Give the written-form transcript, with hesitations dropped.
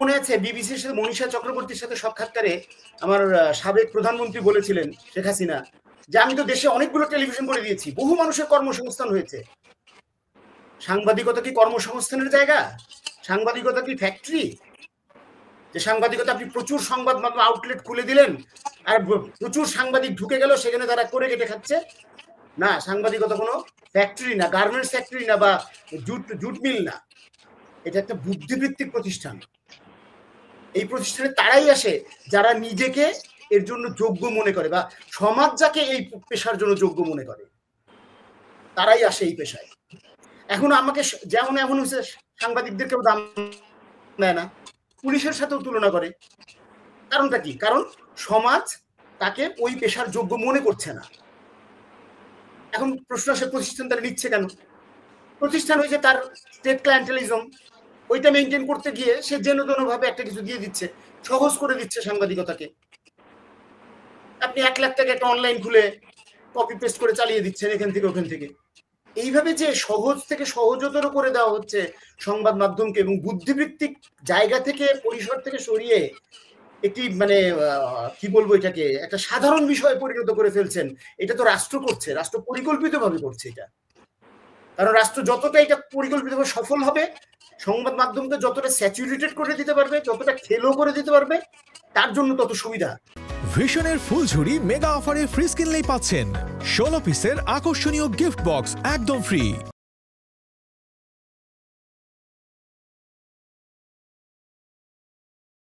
মনে আছে বিবিসির সাথে মনীষা চক্রবর্তীর সাথে সাক্ষাৎকারে আমার সাবেক প্রধানমন্ত্রী বলেছিলেন শেখ হাসিনা যে আমি তো দেশে অনেকগুলো টেলিভিশন করে দিয়েছি, বহু মানুষের কর্মসংস্থান হয়েছে। সাংবাদিকতা কি কর্মসংস্থানের জায়গা? সাংবাদিকতা কি ফ্যাক্টরি? যে সাংবাদিকতা আপনি প্রচুর সংবাদ মাধ্যম আউটলেট খুলে দিলেন আর প্রচুর সাংবাদিক ঢুকে গেল, সেখানে তারা করে কেটে খাচ্ছে? না, সাংবাদিকতা কোনো ফ্যাক্টরি না, গার্মেন্টস ফ্যাক্টরি না, বা জুট মিল না। এটা একটা বুদ্ধিবৃত্তিক প্রতিষ্ঠান। এই প্রতিষ্ঠানে তারাই আসে যারা নিজেকে এর জন্য যোগ্য মনে করে, বা সমাজ যাকে এই পেশার জন্য যোগ্য মনে করে, তারাই আসে এই পেশায়। এখন আমাকে যেমন এখন হচ্ছে সাংবাদিকদেরকেও দাম দেয় না, পুলিশের সাথেও তুলনা করে। কারণটা কি? কারণ সমাজ তাকে ওই পেশার যোগ্য মনে করছে না। এখন প্রশ্ন আসে প্রতিষ্ঠান তারা নিচ্ছে কেন? প্রতিষ্ঠান হয়েছে তার স্টেট ক্লায়েন্টেলিজম, ওইটা মেনটেন করতে গিয়ে সে যেন তেন ভাবে একটা কিছু দিয়ে দিচ্ছে, সহজ করে দিচ্ছে সাংবাদিকতাকে। আপনি 1 লাখ টাকা একটা অনলাইন খুলে কপি পেস্ট করে চালিয়ে দিচ্ছেন এখান থেকে ওখান থেকে। এইভাবে যে সহজ থেকে সহজতর করে দেওয়া হচ্ছে সংবাদ মাধ্যমকে, এবং বুদ্ধিবৃত্তিক জায়গা থেকে পরিসর থেকে সরিয়ে একটি মানে কি বলবো এটাকে একটা সাধারণ বিষয়ে পরিণত করে ফেলছেন। এটা তো রাষ্ট্র করছে, রাষ্ট্র পরিকল্পিতভাবে করছে এটা। কারণ রাষ্ট্র যতটা এটা পরিকল্পিতভাবে সফল হবে, সংবাদ মাধ্যমকে যতটা স্যাচুরেটেড করে দিতে পারবে, যতটা খেলো করে দিতে পারবে, তার জন্য তত সুবিধা। ভিশনের ফুলঝুরি মেগা অফারে ফ্রিজ কিনলেই পাচ্ছেন 16 পিসের আকর্ষণীয় গিফট বক্স একদম ফ্রি।